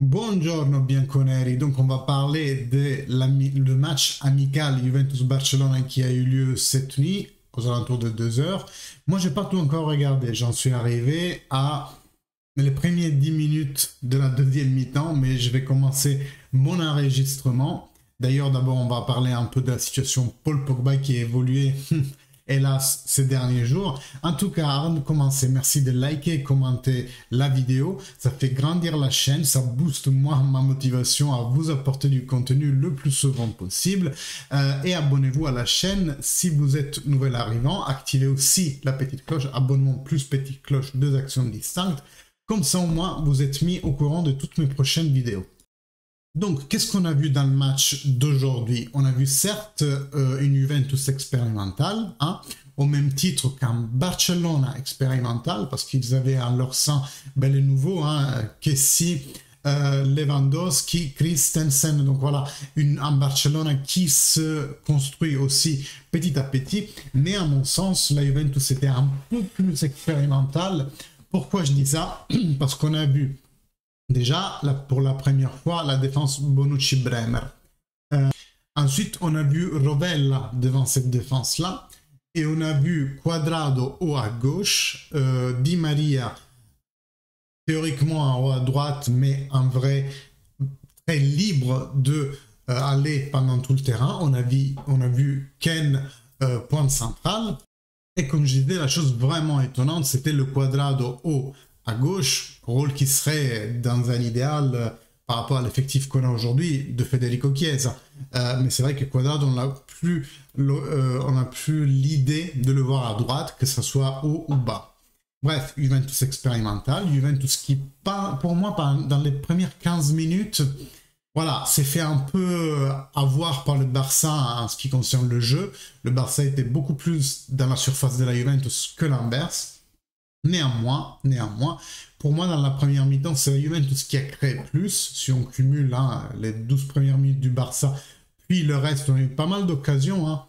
Buongiorno bianconeri, donc on va parler de le match amical Juventus-Barcelone qui a eu lieu cette nuit aux alentours de 2 heures. Moi j'ai pas tout encore regardé, j'en suis arrivé à les premiers 10 minutes de la deuxième mi-temps, mais je vais commencer mon enregistrement. D'ailleurs d'abord on va parler un peu de la situation Paul Pogba qui a évolué hélas ces derniers jours. En tout cas, avant de commencer, merci de liker et commenter la vidéo. Ça fait grandir la chaîne, ça booste moi ma motivation à vous apporter du contenu le plus souvent possible. Et abonnez-vous à la chaîne si vous êtes nouvel arrivant. Activez aussi la petite cloche, abonnement plus petite cloche, deux actions distinctes. Comme ça au moins vous êtes mis au courant de toutes mes prochaines vidéos. Donc, qu'est-ce qu'on a vu dans le match d'aujourd'hui? On a vu certes une Juventus expérimentale, hein, au même titre qu'un Barcelone expérimental, parce qu'ils avaient en leur sein les nouveaux, hein, Kessie, Lewandowski, Christensen. Donc voilà, un Barcelone qui se construit aussi petit à petit. Mais à mon sens, la Juventus était un peu plus expérimentale. Pourquoi je dis ça? Parce qu'on a vu déjà, pour la première fois, la défense Bonucci-Bremer. Ensuite, on a vu Rovella devant cette défense-là. Et on a vu Cuadrado haut à gauche, Di Maria théoriquement en haut à droite, mais en vrai très libre de aller pendant tout le terrain. On a vu Ken point central. Et comme je disais, la chose vraiment étonnante, c'était le Cuadrado haut à gauche, rôle qui serait dans un idéal par rapport à l'effectif qu'on a aujourd'hui de Federico Chiesa. Mais c'est vrai que Cuadrado, on n'a plus l'idée de le voir à droite, que ce soit haut ou bas. Bref, Juventus expérimental, Juventus qui, pour moi, dans les premières 15 minutes, voilà, s'est fait un peu avoir par le Barça en ce qui concerne le jeu. Le Barça était beaucoup plus dans la surface de la Juventus que l'inverse. Néanmoins, pour moi, dans la première mi-temps, c'est la Juventus qui a créé plus. Si on cumule hein, les 12 premières minutes du Barça, puis le reste, on a eu pas mal d'occasions, hein,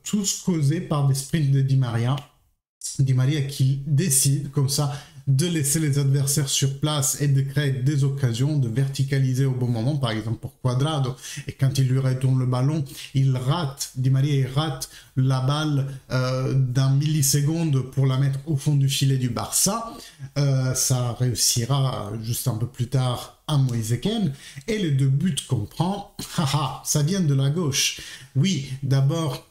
tous causés par des sprints de Di Maria. Di Maria qui décide comme ça de laisser les adversaires sur place et de créer des occasions, de verticaliser au bon moment, par exemple pour Cuadrado, et quand il lui retourne le ballon, Di Maria il rate la balle d'un milliseconde pour la mettre au fond du filet du Barça. Ça réussira juste un peu plus tard à Moise Kean, et les deux buts qu'on prend, ça vient de la gauche. Oui, d'abord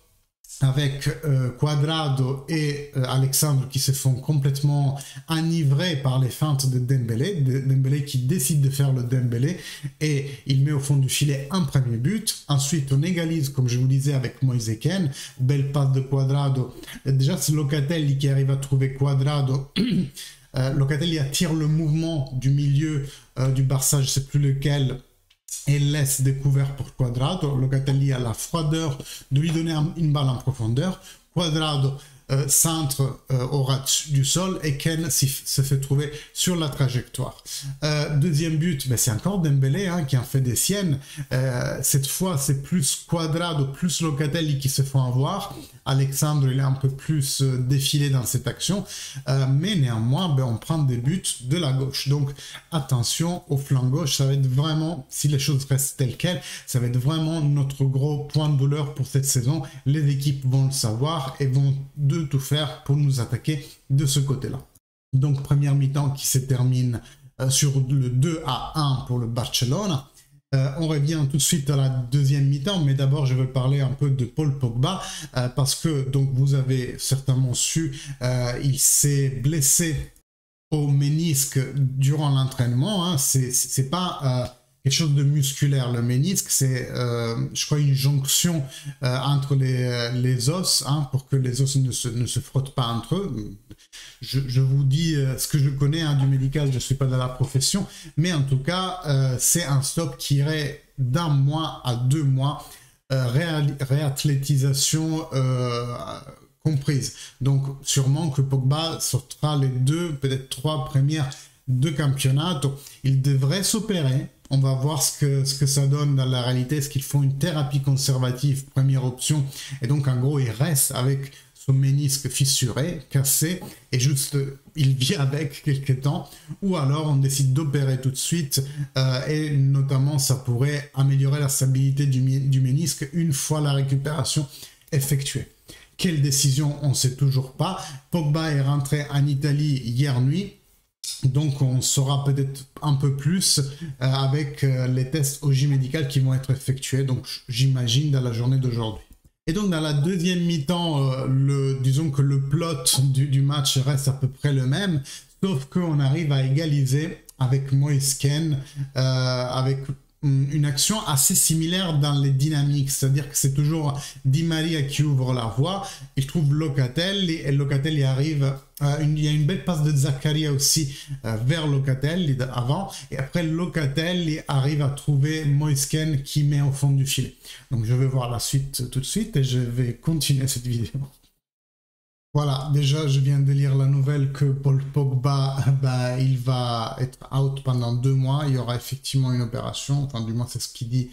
avec Cuadrado et Alexandre qui se font complètement enivrer par les feintes de Dembélé. Dembélé qui décide de faire le Dembélé et il met au fond du filet un premier but. Ensuite, on égalise, comme je vous disais, avec Moise Kean. Belle passe de Cuadrado. Déjà, c'est Locatelli qui arrive à trouver Cuadrado. Locatelli attire le mouvement du milieu du Barça, je ne sais plus lequel, et laisse découvert pour Cuadrado. Locatelli a la froideur de lui donner une balle en profondeur. Cuadrado centre au ras du sol et Ken se fait trouver sur la trajectoire. Deuxième but, c'est encore Dembélé hein, qui en fait des siennes. Cette fois, c'est plus Cuadrado, plus Locatelli qui se font avoir. Alexandre, il est un peu plus défilé dans cette action. Mais néanmoins, on prend des buts de la gauche. Donc, attention au flanc gauche. Ça va être vraiment, si les choses restent telles quelles, ça va être vraiment notre gros point de douleur pour cette saison. Les équipes vont le savoir et vont de tout faire pour nous attaquer de ce côté-là. Donc, première mi-temps qui se termine sur le 2-1 pour le Barcelone. On revient tout de suite à la deuxième mi-temps, mais d'abord je veux parler un peu de Paul Pogba parce que donc vous avez certainement su, il s'est blessé au ménisque durant l'entraînement. Hein. C'est pas quelque chose de musculaire. Le ménisque, c'est, je crois, une jonction entre les os, hein, pour que les os ne se frottent pas entre eux. Je vous dis ce que je connais hein, du médical, je ne suis pas dans la profession, mais en tout cas, c'est un stop qui irait d'1 mois à 2 mois, réathlétisation comprise. Donc, sûrement que Pogba sortira les 2, peut-être 3 premières de campionnat. Il devrait s'opérer. On va voir ce que ça donne dans la réalité. Est-ce qu'ils font une thérapie conservative, première option, et donc en gros, il reste avec son ménisque fissuré, cassé, et juste il vit avec quelques temps, ou alors on décide d'opérer tout de suite, et notamment ça pourrait améliorer la stabilité du ménisque une fois la récupération effectuée. Quelle décision, on ne sait toujours pas. Pogba est rentré en Italie hier nuit, donc on saura peut-être un peu plus avec les tests OJ médical qui vont être effectués, donc j'imagine dans la journée d'aujourd'hui. Et donc dans la deuxième mi-temps, disons que le plot du match reste à peu près le même, sauf qu'on arrive à égaliser avec Moise Kean, avec une action assez similaire dans les dynamiques, c'est-à-dire que c'est toujours Di Maria qui ouvre la voie, il trouve Locatelli et Locatelli arrive, il y a une belle passe de Zaccaria aussi vers Locatelli avant, et après Locatelli arrive à trouver Moise Kean qui met au fond du filet. Donc je vais voir la suite tout de suite et je vais continuer cette vidéo. Voilà, déjà je viens de lire la nouvelle que Paul Pogba, il va être out pendant 2 mois, il y aura effectivement une opération, enfin du moins c'est ce qu'il dit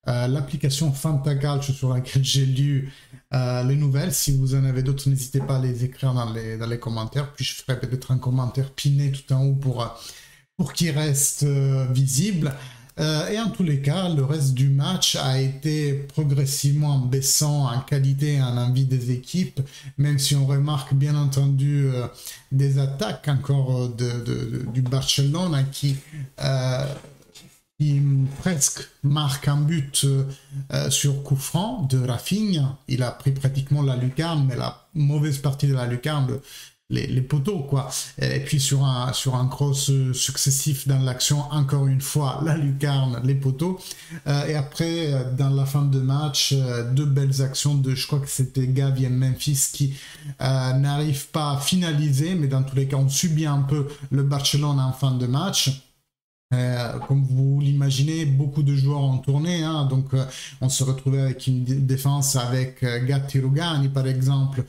l'application Fantacalcio sur laquelle j'ai lu les nouvelles. Si vous en avez d'autres, n'hésitez pas à les écrire dans les commentaires, puis je ferai peut-être un commentaire piné tout en haut pour qu'il reste visible. Et en tous les cas, le reste du match a été progressivement baissant en qualité et en envie des équipes, même si on remarque bien entendu des attaques encore du Barcelone qui presque marque un but sur coup franc de Rafinha. Il a pris pratiquement la lucarne, mais la mauvaise partie de la lucarne, les poteaux, quoi. Et puis sur un cross successif dans l'action, encore une fois, la lucarne, les poteaux. Et après, dans la fin de match, 2 belles actions je crois que c'était Gavi et Memphis qui n'arrivent pas à finaliser, mais dans tous les cas, on subit un peu le Barcelone en fin de match. Comme vous l'imaginez, beaucoup de joueurs ont tourné, hein, donc on se retrouvait avec une défense avec Gatti Rugani par exemple,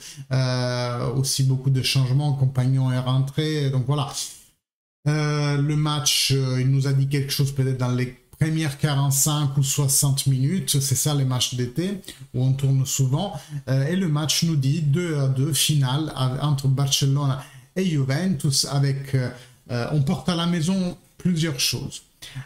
aussi beaucoup de changements, Compagnon est rentré, donc voilà. Le match, il nous a dit quelque chose peut-être dans les premières 45 ou 60 minutes, c'est ça les matchs d'été, où on tourne souvent, et le match nous dit 2-2, finale entre Barcelone et Juventus, avec, on porte à la maison plusieurs choses.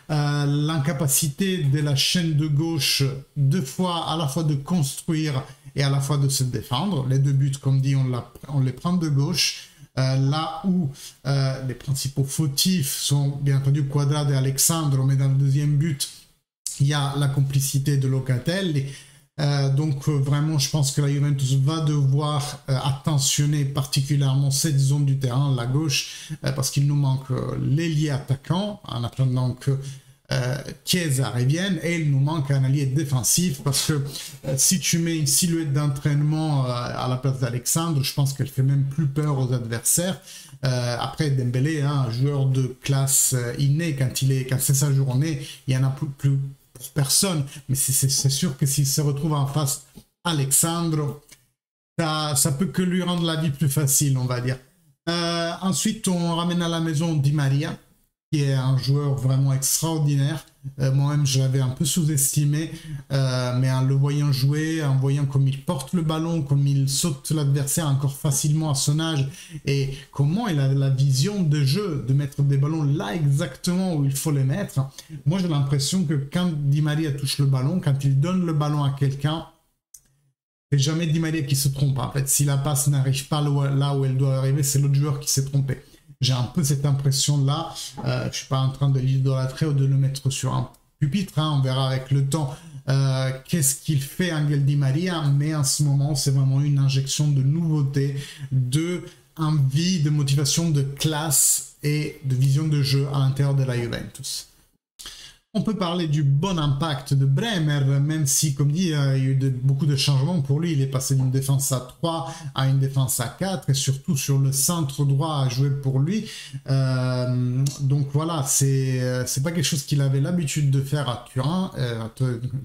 L'incapacité de la chaîne de gauche, 2 fois à la fois de construire et à la fois de se défendre. Les 2 buts, comme dit, on les prend de gauche. Là où les principaux fautifs sont bien entendu Cuadrado et Alexandro, mais dans le deuxième but, il y a la complicité de Locatelli. Donc vraiment, je pense que la Juventus va devoir attentionner particulièrement cette zone du terrain, la gauche, parce qu'il nous manque l'ailier attaquant, en attendant que Chiesa revienne, et il nous manque un allié défensif, parce que si tu mets une silhouette d'entraînement à la place d'Alexandre, je pense qu'elle fait même plus peur aux adversaires. Après Dembélé, hein, un joueur de classe innée, quand c'est sa journée, il y en a plus pour personne, mais c'est sûr que s'il se retrouve en face Alexandre, ça peut que lui rendre la vie plus facile, on va dire. Ensuite, on ramène à la maison Di Maria, qui est un joueur vraiment extraordinaire. Moi-même, je l'avais un peu sous-estimé, mais en le voyant jouer, en voyant comme il porte le ballon, comme il saute l'adversaire encore facilement à son âge, et comment il a la vision de jeu, de mettre des ballons là exactement où il faut les mettre. Moi, j'ai l'impression que quand Di Maria touche le ballon, quand il donne le ballon à quelqu'un, c'est jamais Di Maria qui se trompe. En fait, si la passe n'arrive pas là où elle doit arriver, c'est l'autre joueur qui s'est trompé. J'ai un peu cette impression-là. Je ne suis pas en train de l'idolâtrer ou de le mettre sur un pupitre. Hein. On verra avec le temps qu'est-ce qu'il fait Angel Di Maria. Mais en ce moment, c'est vraiment une injection de nouveauté, de envie, de motivation, de classe et de vision de jeu à l'intérieur de la Juventus. On peut parler du bon impact de Bremer, même si, comme dit, il y a eu beaucoup de changements pour lui. Il est passé d'une défense à 3 à une défense à 4, et surtout sur le centre droit à jouer pour lui. Donc voilà, c'est pas quelque chose qu'il avait l'habitude de faire à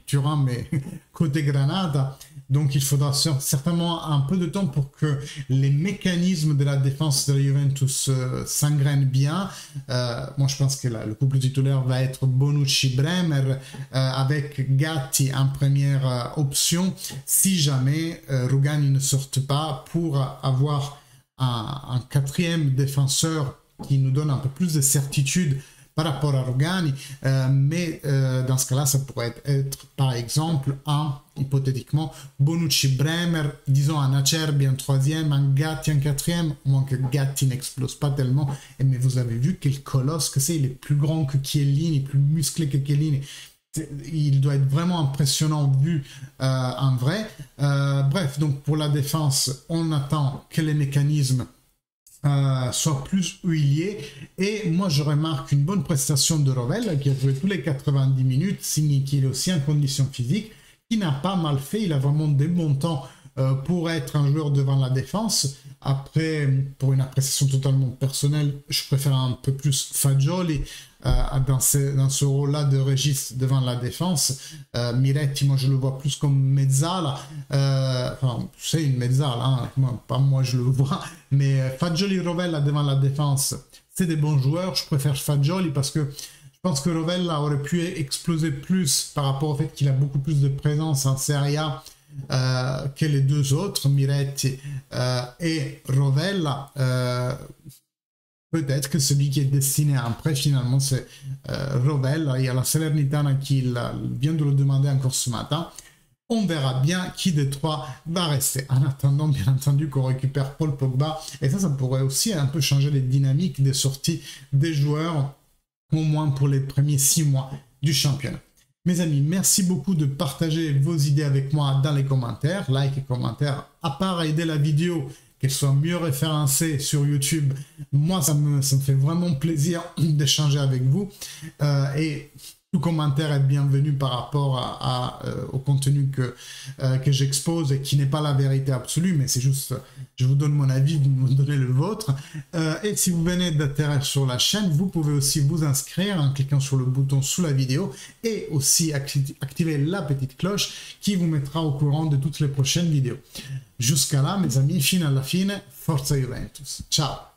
Turin, mais côté Granada. Donc il faudra certainement un peu de temps pour que les mécanismes de la défense de la Juventus s'engrainent bien. Moi je pense que le couple titulaire va être Bonucci Bonucci, Bremer, avec Gatti en première option, si jamais Rugani ne sorte pas, pour avoir un quatrième défenseur qui nous donne un peu plus de certitude par rapport à Rugani, mais dans ce cas-là, ça pourrait être par exemple hypothétiquement, Bonucci-Bremer, disons un Acerbi en troisième, un Gatti en quatrième, au moins que Gatti n'explose pas tellement, mais vous avez vu quel colosse que c'est, il est plus grand que Chiellini, plus musclé que Chiellini. Il doit être vraiment impressionnant vu en vrai. Bref, donc pour la défense, on attend que les mécanismes soit plus huilier, et moi je remarque une bonne prestation de Rovella qui a joué tous les 90 minutes, signe qu'il est aussi en condition physique, qui n'a pas mal fait, il a vraiment des bons temps pour être un joueur devant la défense. Après, pour une appréciation totalement personnelle, je préfère un peu plus Fagioli dans ce rôle-là de Régis devant la défense. Miretti, moi je le vois plus comme mezzala, enfin c'est une mezzala, hein. Pas moi je le vois, mais Fagioli et Rovella devant la défense, c'est des bons joueurs. Je préfère Fagioli parce que je pense que Rovella aurait pu exploser plus par rapport au fait qu'il a beaucoup plus de présence en Serie A que les deux autres, Miretti et Rovella. Peut-être que celui qui est destiné après, finalement, c'est Rovella. Il y a la Salernitana qui vient de le demander encore ce matin. On verra bien qui des trois va rester. En attendant, bien entendu, qu'on récupère Paul Pogba. Et ça pourrait aussi un peu changer les dynamiques des sorties des joueurs, au moins pour les premiers 6 mois du championnat. Mes amis, merci beaucoup de partager vos idées avec moi dans les commentaires. Like et commentaires, à part aider la vidéo, qu'elle soit mieux référencée sur YouTube, moi ça me fait vraiment plaisir d'échanger avec vous. Et tout commentaire est bienvenu par rapport au contenu que j'expose et qui n'est pas la vérité absolue, mais c'est juste, je vous donne mon avis, vous me donnez le vôtre. Et si vous venez d'atterrir sur la chaîne, vous pouvez aussi vous inscrire en cliquant sur le bouton sous la vidéo et aussi activer la petite cloche qui vous mettra au courant de toutes les prochaines vidéos. Jusqu'à là, mes amis, fino alla fine, Forza Juventus. Ciao!